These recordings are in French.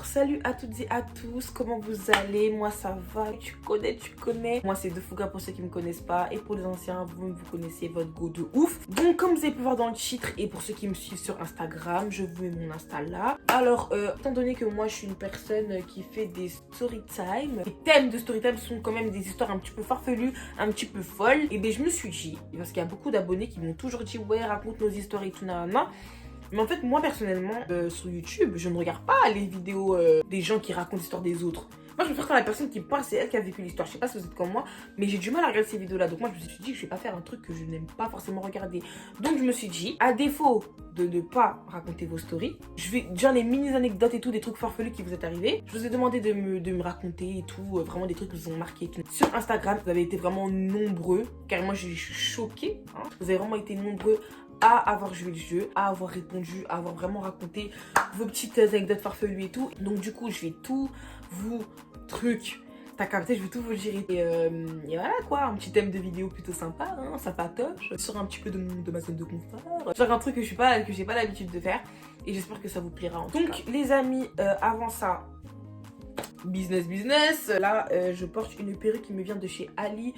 Alors salut à toutes et à tous, comment vous allez? Moi ça va, tu connais. Moi c'est Defouga pour ceux qui me connaissent pas et pour les anciens, vous connaissez votre go de ouf. Donc comme vous avez pu voir dans le titre et pour ceux qui me suivent sur Instagram, je vous mets mon Insta là. Alors étant donné que moi je suis une personne qui fait des story time, les thèmes de story time sont quand même des histoires un petit peu farfelues, un petit peu folles. Et bien je me suis dit, parce qu'il y a beaucoup d'abonnés qui m'ont toujours dit ouais raconte nos histoires et tout nanana. Mais en fait, moi personnellement, sur YouTube, je ne regarde pas les vidéos des gens qui racontent l'histoire des autres. Moi, je préfère quand la personne qui parle, c'est elle qui a vécu l'histoire. Je sais pas si vous êtes comme moi, mais j'ai du mal à regarder ces vidéos-là. Donc moi, je me suis dit que je vais pas faire un truc que je n'aime pas forcément regarder. Donc je me suis dit, à défaut de ne pas raconter vos stories, je vais genre les mini-anecdotes et tout, des trucs farfelus qui vous est arrivés. Je vous ai demandé de me raconter et tout, vraiment des trucs qui vous ont marqué et tout. Sur Instagram, vous avez été vraiment nombreux, car moi, je suis choquée. Hein. Vous avez vraiment été nombreux à avoir joué le jeu, à avoir répondu, à avoir vraiment raconté vos petites anecdotes farfelues et tout. Donc du coup, je vais tout vous t'as capté, je vais tout vous dire. Et voilà quoi, un petit thème de vidéo plutôt sympa, hein, sympatoche, sur un petit peu de ma zone de confort. Genre un truc que j'ai pas l'habitude de faire. Et j'espère que ça vous plaira. Donc les amis, avant ça, business. Là, je porte une perruque qui me vient de chez Ali.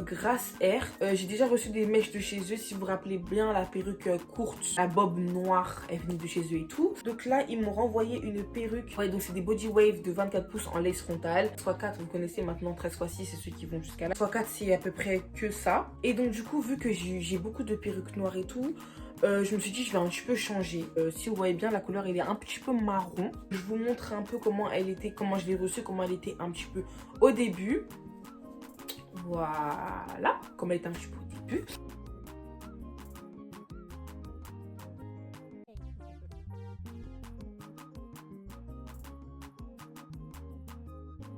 Grasse Air. J'ai déjà reçu des mèches de chez eux. Si vous vous rappelez bien, la perruque courte, la bob noire, est venue de chez eux et tout. Donc là, ils m'ont renvoyé une perruque. Ouais, donc c'est des body wave de 24 pouces en lace frontale. x4, vous connaissez maintenant, 13 x 6, c'est ceux qui vont jusqu'à là. x4, c'est à peu près que ça. Et donc du coup, vu que j'ai beaucoup de perruques noires et tout, je me suis dit je vais un petit peu changer. Si vous voyez bien, la couleur elle est un petit peu marron. Je vous montre un peu comment elle était, comment je l'ai reçue, comment elle était un petit peu au début. Voilà, comme elle était un petit peu au début.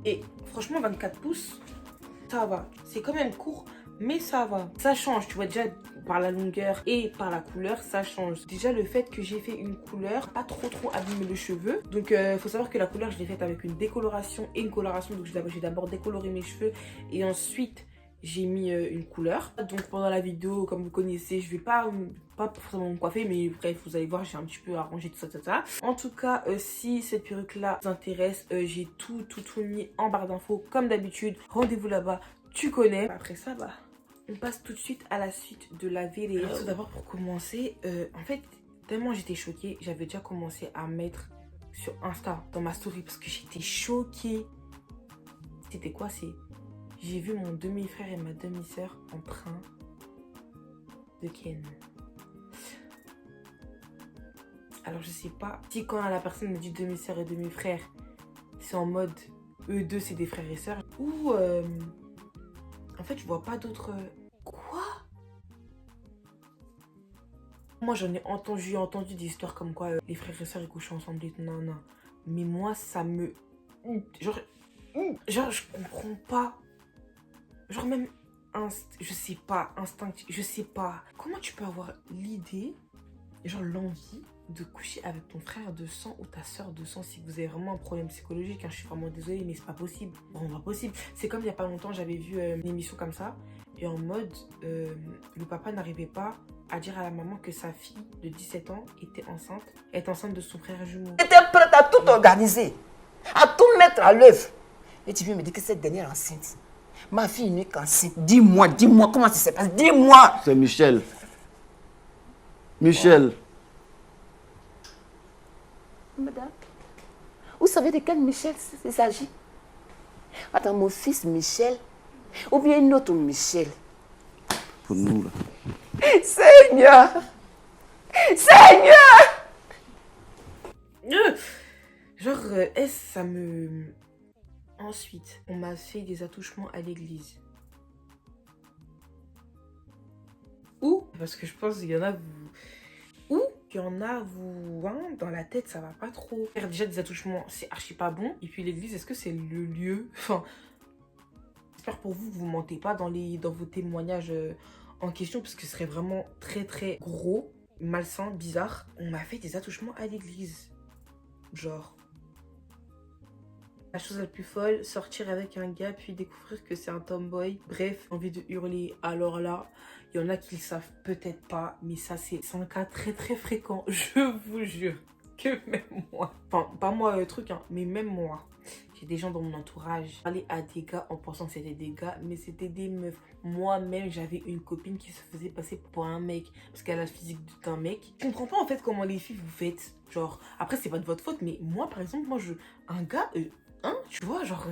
Et franchement, 24 pouces, ça va. C'est quand même court, mais ça va. Ça change, tu vois, déjà par la longueur et par la couleur, ça change. Déjà, le fait que j'ai fait une couleur, pas trop abîmer le cheveu. Donc, il faut savoir que la couleur, je l'ai faite avec une décoloration et une coloration. Donc, j'ai d'abord décoloré mes cheveux et ensuite j'ai mis une couleur. Donc pendant la vidéo, comme vous connaissez, je vais pas forcément me coiffer, mais bref, vous allez voir, j'ai un petit peu arrangé tout ça. En tout cas, si cette perruque là vous intéresse, j'ai tout mis en barre d'infos comme d'habitude. Rendez-vous là-bas, tu connais. Après ça, bah, on passe tout de suite à la suite de la vidéo. Alors, tout d'abord, pour commencer, en fait, tellement j'étais choquée, j'avais déjà commencé à mettre sur Insta, dans ma story, parce que j'étais choquée. C'était quoi? J'ai vu mon demi-frère et ma demi-sœur en train de ken. Alors je sais pas si quand la personne me dit demi-sœur et demi-frère, c'est en mode eux deux c'est des frères et sœurs. Ou en fait je vois pas d'autres... Quoi? Moi j'en ai entendu des histoires comme quoi les frères et sœurs ils couchent ensemble et tout, non. Mais moi ça me... Genre je comprends pas. Genre même, je sais pas, instinctif, je sais pas. Comment tu peux avoir l'idée, genre l'envie de coucher avec ton frère de sang ou ta soeur de sang si vous avez vraiment un problème psychologique, hein, je suis vraiment désolée, mais c'est pas possible. Vraiment pas possible. C'est comme il y a pas longtemps, j'avais vu une émission comme ça, et en mode, le papa n'arrivait pas à dire à la maman que sa fille de 17 ans est enceinte de son frère jumeau. J'étais prête à tout organiser, à tout mettre à l'œuvre. Et tu viens me dire que cette dernière enceinte, ma fille n'est qu'enceinte. Dis-moi, comment ça se passe? Dis-moi. C'est Michel. Michel. Madame, vous savez de quel Michel il s'agit? Attends, mon fils Michel ou bien une autre Michel? Pour nous, là. Seigneur! Genre, ça me... Ensuite, on m'a fait des attouchements à l'église. Ou, parce que je pense qu'il y en a dans la tête, ça va pas trop. Faire déjà des attouchements, c'est archi pas bon. Et puis l'église, est-ce que c'est le lieu? Enfin, j'espère pour vous que vous mentez pas dans vos témoignages en question, parce que ce serait vraiment très gros, malsain, bizarre. On m'a fait des attouchements à l'église. Genre... La chose la plus folle, sortir avec un gars puis découvrir que c'est un tomboy. Bref, envie de hurler. Alors là, il y en a qui le savent peut-être pas, mais ça c'est un cas très fréquent, je vous jure. que même moi, enfin pas moi truc hein, mais même moi, j'ai des gens dans mon entourage parler à des gars en pensant que c'était des gars, mais c'était des meufs. Moi-même j'avais une copine qui se faisait passer pour un mec parce qu'elle a le physique d'un mec. Je comprends pas en fait comment les filles vous faites, genre après c'est pas de votre faute, mais moi par exemple un gars hein, tu vois genre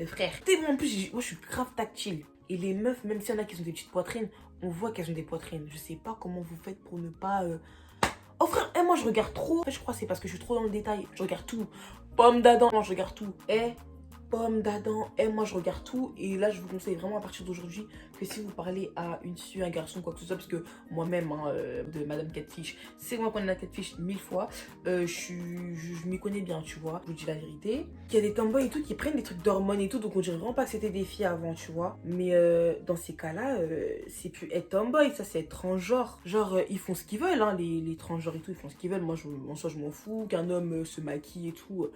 frère, moi en plus moi je suis grave tactile. Et les meufs, même s'il y en a qui ont des petites poitrines, on voit qu'elles ont des poitrines. Je sais pas comment vous faites pour ne pas... Oh frère, moi je regarde trop. En fait, je crois que c'est parce que je suis trop dans le détail. Je regarde tout. Pomme d'Adam, moi je regarde tout. Pomme d'Adam, moi je regarde tout. Et là, je vous conseille vraiment à partir d'aujourd'hui que si vous parlez à une fille, un garçon, quoi que ce soit, parce que moi-même, hein, de Madame Catfish, c'est moi qu'on a la Catfish 1000 fois. Je m'y connais bien, tu vois. Je vous dis la vérité. Il y a des tomboys et tout qui prennent des trucs d'hormones et tout, donc on dirait vraiment pas que c'était des filles avant, tu vois. Mais dans ces cas-là, c'est plus être tomboy, ça c'est être transgenre. Genre, ils font ce qu'ils veulent, hein, les transgenres et tout, ils font ce qu'ils veulent. Moi, en soi, je m'en fous. Qu'un homme se maquille et tout.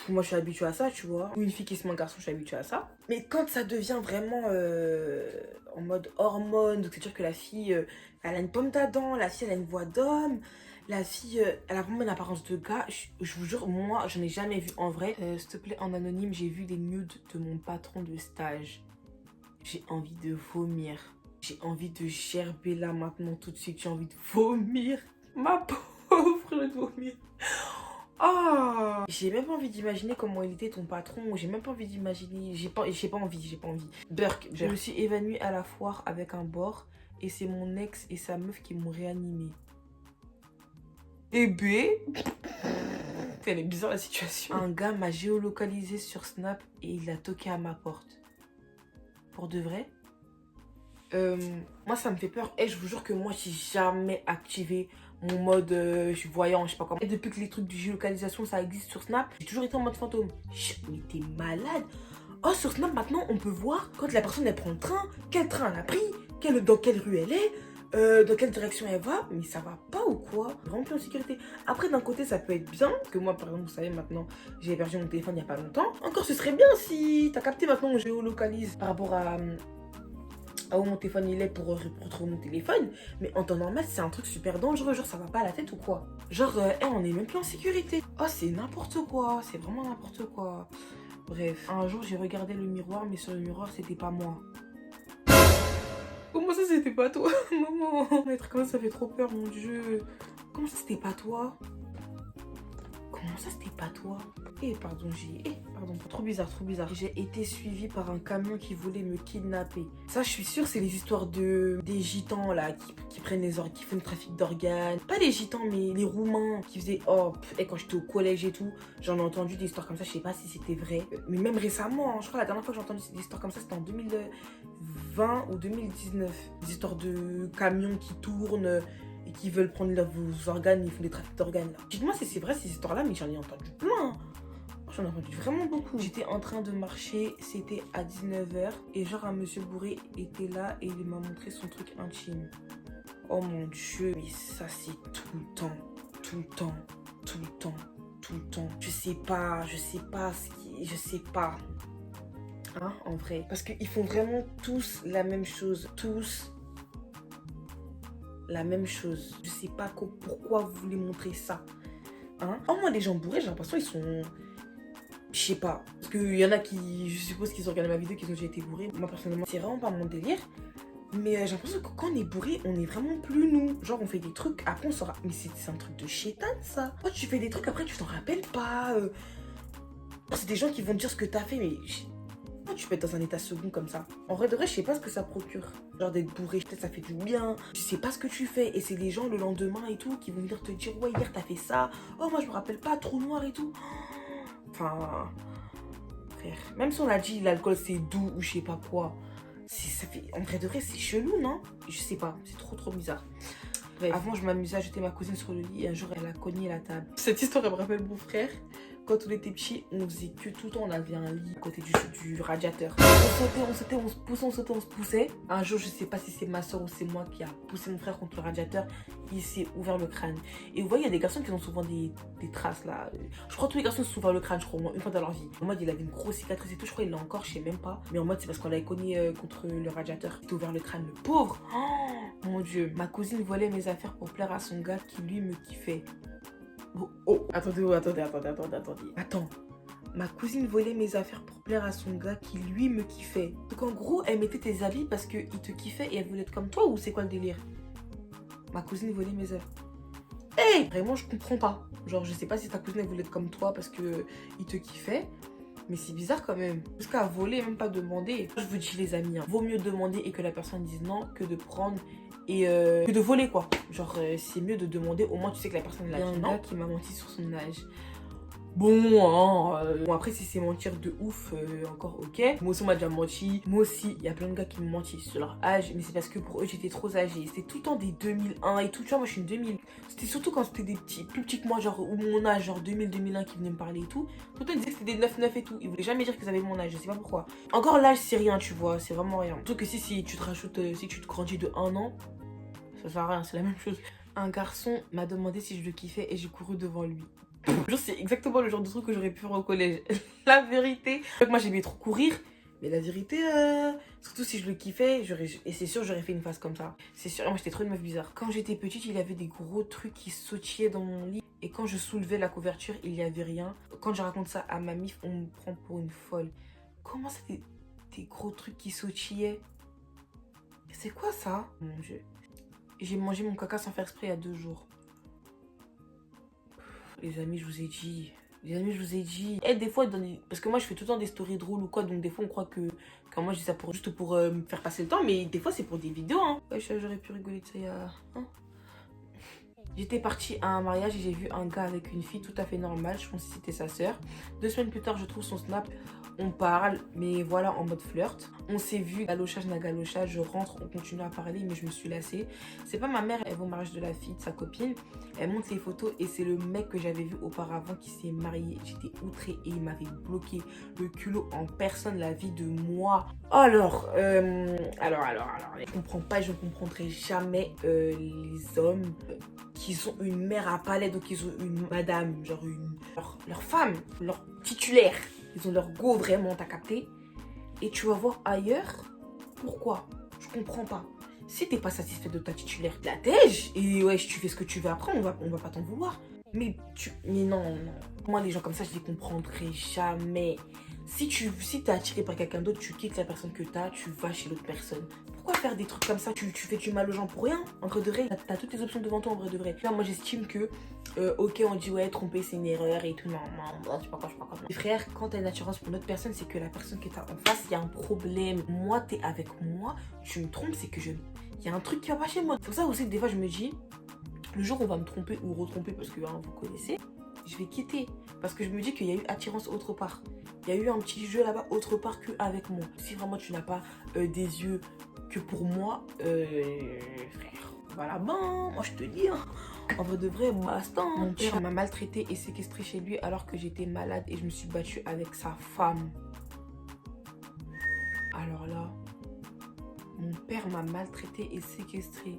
Moi je suis habituée à ça, tu vois. Ou une fille qui se met en garçon, je suis habituée à ça. Mais quand ça devient vraiment en mode hormone, donc c'est-à-dire que la fille, elle a une pomme d'Adam, la fille, elle a une voix d'homme, la fille, elle a vraiment une apparence de gars. Je vous jure, moi, j'en ai jamais vu en vrai. S'il te plaît, en anonyme, j'ai vu des nudes de mon patron de stage. J'ai envie de vomir. J'ai envie de gerber là maintenant tout de suite. J'ai envie de vomir. Ma pauvre, de vomir. Oh, j'ai même pas envie d'imaginer comment il était ton patron. J'ai même pas envie d'imaginer. J'ai pas envie. Burk, je me suis évanouie à la foire avec un bord. Et c'est mon ex et sa meuf qui m'ont réanimée. Eh ben, elle est bizarre la situation. Un gars m'a géolocalisé sur Snap et il a toqué à ma porte. Pour de vrai? Moi ça me fait peur. Et je vous jure que moi j'ai jamais activé mon mode voyant, je sais pas comment. Et depuis que les trucs de géolocalisation ça existe sur Snap, j'ai toujours été en mode fantôme. Mais t'es malade. Oh, sur Snap maintenant on peut voir quand la personne elle prend le train, quel train elle a pris, dans quelle rue elle est, dans quelle direction elle va. Mais ça va pas ou quoi? Vraiment plus en sécurité. Après d'un côté ça peut être bien, que moi par exemple vous savez maintenant j'ai perdu mon téléphone il y a pas longtemps. Encore ce serait bien si t'as capté maintenant on géolocalise par rapport à où mon téléphone il est pour retrouver mon téléphone. Mais en temps normal c'est un truc super dangereux, genre ça va pas à la tête ou quoi. Genre on est même plus en sécurité. Oh c'est n'importe quoi, c'est vraiment n'importe quoi. Bref, un jour j'ai regardé le miroir mais sur le miroir c'était pas moi. Comment ça c'était pas toi? Maman, maître, comment ça fait trop peur mon dieu. Comment ça c'était pas toi? Comment ça c'était pas toi? Pardon, trop bizarre. J'ai été suivie par un camion qui voulait me kidnapper. Ça, je suis sûre, c'est les histoires des gitans là qui prennent qui font le trafic d'organes. Pas les gitans, mais les roumains qui faisaient. Et quand j'étais au collège et tout, j'en ai entendu des histoires comme ça. Je sais pas si c'était vrai, mais même récemment, hein, je crois la dernière fois que j'ai entendu des histoires comme ça, c'était en 2020 ou 2019. Des histoires de camions qui tournent et qui veulent prendre vos organes, ils font des trafics d'organes là. Dites-moi si c'est vrai ces histoires-là, mais j'en ai entendu plein. Hein. J'en ai entendu vraiment beaucoup. J'étais en train de marcher, c'était à 19h et genre un monsieur bourré était là et il m'a montré son truc intime. Oh mon dieu, mais ça c'est tout le temps. Je sais pas. Hein, en vrai. Parce qu'ils font vraiment tous la même chose. Je sais pas pourquoi vous voulez montrer ça. Hein? Oh, moi, les gens bourrés, j'ai l'impression qu'ils sont... Je sais pas. Parce qu'il y en a qui... Je suppose qu'ils ont regardé ma vidéo, qu'ils ont déjà été bourrés. Moi, personnellement, c'est vraiment pas mon délire. Mais j'ai l'impression que quand on est bourré, on est vraiment plus nous. Genre, on fait des trucs, après on s'en rappelle. Mais c'est un truc de chétan, ça. Oh, tu fais des trucs, après tu t'en rappelles pas. C'est des gens qui vont te dire ce que t'as fait, mais... Tu peux être dans un état second comme ça. En vrai de vrai, je sais pas ce que ça procure. Genre d'être bourré, peut-être ça fait du bien. Tu sais pas ce que tu fais. Et c'est les gens le lendemain et tout qui vont venir te dire ouais hier t'as fait ça. Oh moi je me rappelle pas, trou noir et tout. Enfin... Frère. Même si on a dit l'alcool c'est doux ou je sais pas quoi. Ça fait... En vrai de vrai c'est chelou non? Je sais pas, c'est trop bizarre. Bref. Avant je m'amusais à jeter ma cousine sur le lit et un jour elle a cogné la table. Cette histoire elle me rappelle mon frère. Quand on était petits, on faisait que tout le temps, on avait un lit à côté du radiateur. On se poussait. Un jour, je sais pas si c'est ma soeur ou c'est moi qui a poussé mon frère contre le radiateur. Il s'est ouvert le crâne. Et vous voyez, il y a des garçons qui ont souvent des traces là. Je crois que tous les garçons se sont ouverts le crâne, je crois, au moins une fois dans leur vie. En mode, il avait une grosse cicatrice et tout, je crois qu'il l'a encore, je sais même pas. Mais en mode, c'est parce qu'on l'avait cogné contre le radiateur. Il s'est ouvert le crâne, le pauvre. Oh mon dieu. Ma cousine volait mes affaires pour plaire à son gars qui lui me kiffait. Oh, attendez. Attends. Ma cousine volait mes affaires pour plaire à son gars qui lui me kiffait. Donc en gros, elle mettait tes habits parce qu'il te kiffait et elle voulait être comme toi ou c'est quoi le délire? Ma cousine volait mes affaires. Hey, vraiment, je comprends pas. Genre, je sais pas si ta cousine elle voulait être comme toi parce que il te kiffait. Mais c'est bizarre quand même. Jusqu'à voler, même pas demander. Je vous dis les amis, hein, vaut mieux demander et que la personne dise non que de prendre et que de voler quoi. Genre, c'est mieux de demander. Au moins, tu sais que la personne l'a dit. Il y a un gars qui m'a menti sur son âge. Bon, après si c'est mentir de ouf, encore ok. Moi aussi on m'a déjà menti. Moi aussi, il y a plein de gars qui me mentent sur leur âge. Mais c'est parce que pour eux j'étais trop âgée. C'était tout le temps des 2001 et tout. Tu vois, moi je suis une 2000. C'était surtout quand c'était des petits, plus petits que moi, genre ou mon âge, genre 2000, 2001 qui venaient me parler et tout. Tout le temps ils disaient que c'était des 99 et tout. Ils voulaient jamais dire qu'ils avaient mon âge, je sais pas pourquoi. Encore l'âge c'est rien, tu vois, c'est vraiment rien. Surtout que si tu te rajoutes, si tu te grandis de 1 an, ça sert à rien, c'est la même chose. Un garçon m'a demandé si je le kiffais et j'ai couru devant lui. Genre c'est exactement le genre de truc que j'aurais pu faire au collège. La vérité. Moi j'aimais trop courir. Mais la vérité, surtout si je le kiffais, et c'est sûr j'aurais fait une face comme ça. C'est sûr, moi j'étais trop une meuf bizarre. Quand j'étais petite, il y avait des gros trucs qui sautillaient dans mon lit. Et quand je soulevais la couverture, il n'y avait rien. Quand je raconte ça à ma mif, on me prend pour une folle. Comment ça des gros trucs qui sautillaient? C'est quoi ça? Mon Dieu. J'ai mangé mon caca sans faire exprès il y a 2 jours. Les amis, je vous ai dit. Et des fois, parce que moi, je fais tout le temps des stories drôles ou quoi. Donc, des fois, on croit que quand moi, je dis ça juste pour me faire passer le temps. Mais des fois, c'est pour des vidéos. Hein. Ouais, j'aurais pu rigoler de ça il y a... Hein. J'étais partie à un mariage et j'ai vu un gars avec une fille tout à fait normale. Je pense que c'était sa sœur. 2 semaines plus tard, je trouve son snap. On parle, mais voilà, en mode flirt. On s'est vu, galochage, nagalochage. Je rentre, on continue à parler, mais je me suis lassée. C'est pas ma mère, elle va au mariage de la fille de sa copine. Elle montre les photos et c'est le mec que j'avais vu auparavant qui s'est marié. J'étais outrée et il m'avait bloqué le culot en personne, la vie de moi. Alors, je comprends pas, je ne comprendrai jamais les hommes qui ont une mère à palais, donc ils ont une madame, genre leur femme, leur titulaire. Ils ont leur go vraiment, t'as capté? Et tu vas voir ailleurs. Pourquoi? Je comprends pas. Si t'es pas satisfait de ta titulaire, la tège. Et ouais, tu fais ce que tu veux après, on va pas t'en vouloir. Mais non. Moi, les gens comme ça, je les comprendrai jamais. Si t'es attiré par quelqu'un d'autre, tu quittes la personne que t'as, tu vas chez l'autre personne. Pourquoi faire des trucs comme ça? Tu fais du mal aux gens pour rien. En vrai de vrai, t'as toutes les options devant toi en vrai de vrai. Là, moi, j'estime que, ok, on dit ouais, tromper c'est une erreur et tout. Non, je sais pas quoi. Mais frère, quand t'as une attirance pour une autre personne, c'est que la personne que t'as en face, il y a un problème. Moi, t'es avec moi, tu me trompes, c'est que il y a un truc qui va pas chez moi. C'est pour ça aussi que des fois, je me dis, le jour où on va me tromper ou retromper, parce que hein, vous connaissez, je vais quitter. Parce que je me dis qu'il y a eu attirance autre part. Il y a eu un petit jeu là-bas autre part qu'avec moi. Si vraiment tu n'as pas des yeux que pour moi, frère, voilà, ben, moi je te dis, hein, en vrai de vrai, basta. Mon père m'a maltraité et séquestré chez lui alors que j'étais malade et je me suis battue avec sa femme. Alors là, mon père m'a maltraité et séquestré.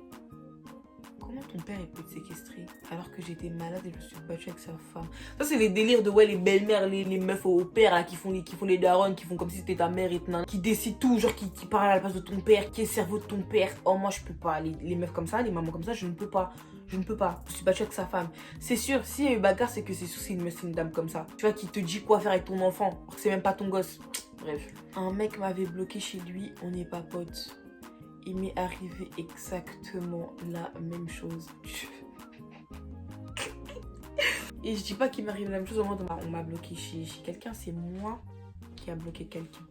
Comment ton père il peut te séquestrer alors que j'étais malade et je me suis battue avec sa femme? Ça c'est les délires de ouais les belles-mères, les meufs au père là qui font les darons, qui font comme si c'était ta mère et qui décident tout, genre qui parlent à la place de ton père, qui est le cerveau de ton père. Oh moi je peux pas, les meufs comme ça, les mamans comme ça, je ne peux pas. Je me suis battue avec sa femme. C'est sûr, s'il y a eu bagarre, c'est que c'est sûr c'est une dame comme ça. Tu vois, qui te dit quoi faire avec ton enfant, alors que c'est même pas ton gosse. Bref. Un mec m'avait bloqué chez lui, on n'est pas potes. Il m'est arrivé exactement la même chose. Et je dis pas qu'il m'arrive la même chose, au moins on m'a bloqué chez quelqu'un, c'est moi qui a bloqué quelqu'un.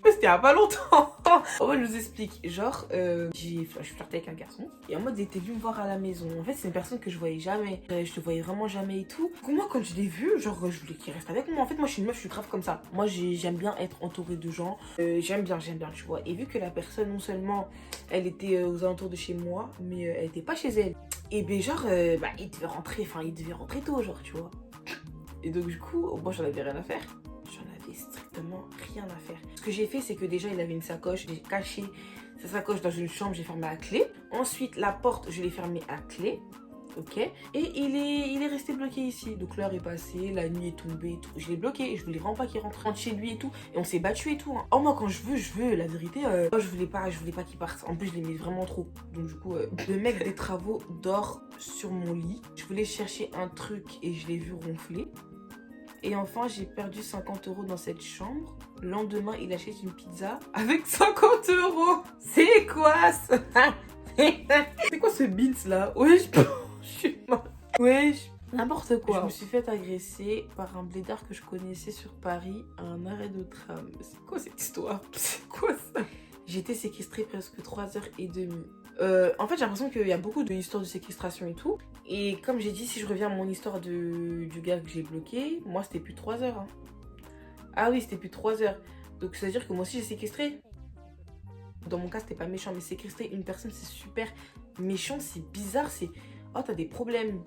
C'était il y a pas longtemps. En fait, je vous explique. Genre, je flirtais avec un garçon. Et en mode, il était venu me voir à la maison. En fait, c'est une personne que je voyais jamais. Je te voyais vraiment jamais et tout. Du coup, moi, quand je l'ai vu, genre, je voulais qu'il reste avec moi. En fait, moi, je suis une meuf, je suis grave comme ça. Moi, j'aime bien être entourée de gens. J'aime bien, tu vois. Et vu que la personne, non seulement, elle était aux alentours de chez moi, mais elle était pas chez elle. Et ben, genre, il devait rentrer tôt, genre, tu vois. Et donc, du coup, moi, j'en avais rien à faire. Strictement rien à faire. Ce que j'ai fait, c'est que déjà il avait une sacoche, j'ai caché sa sacoche dans une chambre, j'ai fermé à clé. Ensuite la porte, je l'ai fermée à clé. ok. Et il est resté bloqué ici. Donc l'heure est passée, la nuit est tombée et tout. Je l'ai bloqué et je voulais vraiment pas qu'il rentre chez lui et tout. Et on s'est battu et tout. Hein. Oh moi quand je veux, la vérité, je voulais pas qu'il parte. En plus je l'aimais vraiment trop. Donc du coup, le mec des travaux dort sur mon lit. Je voulais chercher un truc et je l'ai vu ronfler. Et enfin, j'ai perdu 50 € dans cette chambre. Le lendemain, il achète une pizza avec 50 €. C'est quoi ça? C'est quoi ce beats là? Wesh, je suis mal. Wesh, n'importe quoi. Je me suis fait agresser par un blédard que je connaissais sur Paris à un arrêt de tram. C'est quoi cette histoire? C'est quoi ça? J'ai été séquestrée presque 3h30. En fait, j'ai l'impression qu'il y a beaucoup d'histoires de séquestration et tout. Et comme j'ai dit, si je reviens à mon histoire du gars que j'ai bloqué, moi, c'était plus 3 heures. Hein. Ah oui, c'était plus 3 heures. Donc, ça veut dire que moi aussi, j'ai séquestré. Dans mon cas, c'était pas méchant, mais séquestrer une personne, c'est super méchant, c'est bizarre, c'est... Oh, t'as des problèmes.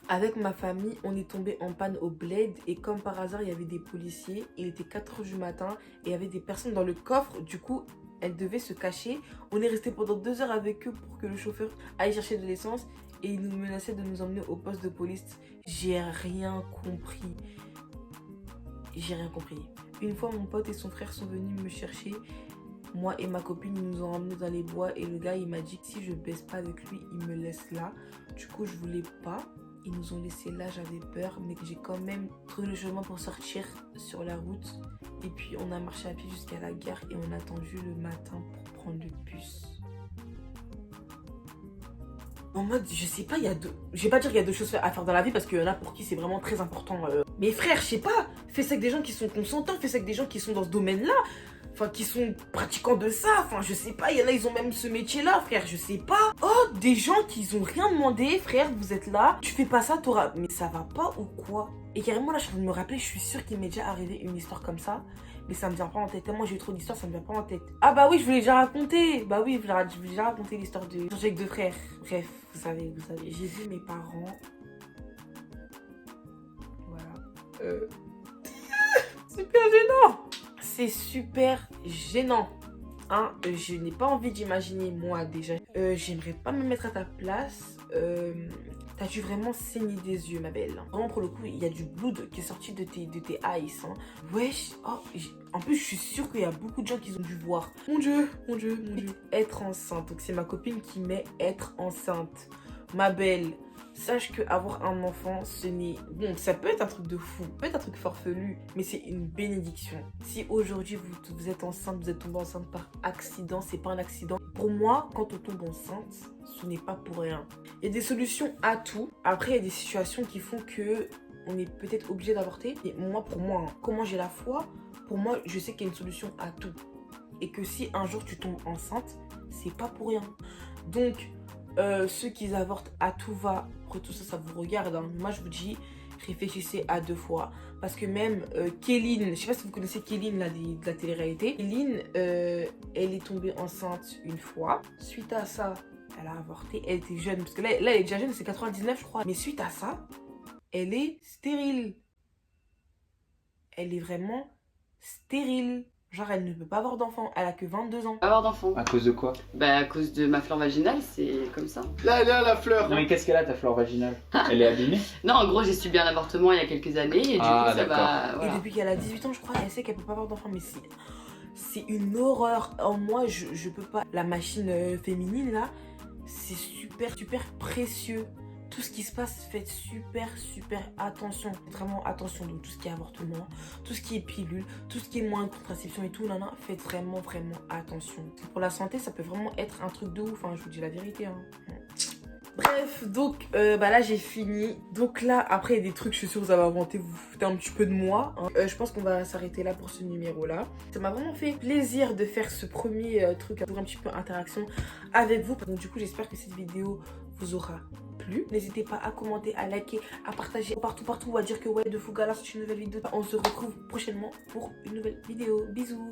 Avec ma famille, on est tombé en panne au bled et comme par hasard, il y avait des policiers. Il était 4 h du matin et il y avait des personnes dans le coffre. Du coup, elles devaient se cacher. On est resté pendant 2 heures avec eux pour que le chauffeur aille chercher de l'essence et il nous menaçait de nous emmener au poste de police. J'ai rien compris. J'ai rien compris. Une fois, mon pote et son frère sont venus me chercher. Moi et ma copine, ils nous ont emmenés dans les bois et le gars, il m'a dit que si je baisse pas avec lui, il me laisse là. Du coup, je voulais pas. Ils nous ont laissé là, j'avais peur, mais j'ai quand même trouvé le chemin pour sortir sur la route. Et puis on a marché à pied jusqu'à la gare et on a attendu le matin pour prendre le bus. En mode, je sais pas, je vais pas dire qu'il y a 2 choses à faire dans la vie parce qu'il y en a pour qui c'est vraiment très important. Mais frère, je sais pas, fais ça avec des gens qui sont consentants, fais ça avec des gens qui sont dans ce domaine-là. Enfin, qui sont pratiquants de ça. Enfin, je sais pas, il y en a, ils ont même ce métier-là, frère, je sais pas. Oh, des gens qui ont rien demandé, frère, vous êtes là, tu fais pas ça, t'auras... Mais ça va pas ou quoi? Et carrément, là, je suis en train de me rappeler, je suis sûre qu'il m'est déjà arrivé une histoire comme ça. Mais ça me vient pas en tête. Tellement j'ai eu trop d'histoires, ça me vient pas en tête. Ah bah oui, je vous l'ai déjà raconté. Bah oui, je vous l'ai déjà raconté l'histoire de... avec 2 frères. Bref, vous savez. J'ai vu mes parents. Voilà. Super gênant. C'est super gênant. Hein, je n'ai pas envie d'imaginer moi déjà. J'aimerais pas me mettre à ta place. T'as dû vraiment saigner des yeux, ma belle. Vraiment, pour le coup, il y a du blood qui est sorti de tes eyes. Hein. Wesh. Oh, en plus, je suis sûre qu'il y a beaucoup de gens qui ont dû voir. Mon Dieu. Être enceinte. Donc, c'est ma copine qui met être enceinte. Ma belle. Sache qu'avoir un enfant, ce n'est... Bon, ça peut être un truc de fou, peut être un truc farfelu, mais c'est une bénédiction. Si aujourd'hui vous êtes enceinte, vous êtes tombée enceinte par accident, c'est pas un accident. Pour moi, quand on tombe enceinte, ce n'est pas pour rien. Il y a des solutions à tout. Après, il y a des situations qui font que on est peut-être obligé d'avorter. Et moi, pour moi, hein, comment j'ai la foi, pour moi, je sais qu'il y a une solution à tout. Et que si un jour tu tombes enceinte, c'est pas pour rien. Donc... ceux qui avortent à tout va, après tout ça, ça vous regarde. Hein. Moi, je vous dis, réfléchissez à 2 fois. Parce que même Kéline, je sais pas si vous connaissez Kéline là, de la télé-réalité. Kéline, elle est tombée enceinte une fois. Suite à ça, elle a avorté. Elle était jeune, parce que là elle est déjà jeune, c'est 99, je crois. Mais suite à ça, elle est stérile. Elle est vraiment stérile. Genre, elle ne peut pas avoir d'enfant. Elle a que 22 ans. Avoir d'enfant. À cause de quoi? Bah à cause de ma flore vaginale, c'est comme ça. Là, la fleur. Non mais qu'est-ce qu'elle a ta flore vaginale? Elle est abîmée? Non, en gros, j'ai subi un avortement il y a quelques années et du coup, ça va... Et Voilà. depuis qu'elle a 18 ans, je crois, elle sait qu'elle peut pas avoir d'enfant. Mais c'est une horreur. En moi, je peux pas. La machine féminine, là, c'est super précieux. Tout ce qui se passe, faites super attention. Vraiment attention. Donc tout ce qui est avortement, tout ce qui est pilule, tout ce qui est moyen de contraception et tout, faites vraiment attention. Pour la santé, ça peut vraiment être un truc de ouf, hein, je vous dis la vérité. Hein. Bref, donc là j'ai fini. Donc là, après il y a des trucs, je suis sûre que vous avez inventé, vous vous foutez un petit peu de moi. Hein. Je pense qu'on va s'arrêter là pour ce numéro-là. Ça m'a vraiment fait plaisir de faire ce premier truc, pour un petit peu interaction avec vous. Donc du coup, j'espère que cette vidéo vous aura plu. N'hésitez pas à commenter, à liker, à partager partout, ou à dire que ouais, de Fougala, c'est une nouvelle vidéo. On se retrouve prochainement pour une nouvelle vidéo. Bisous.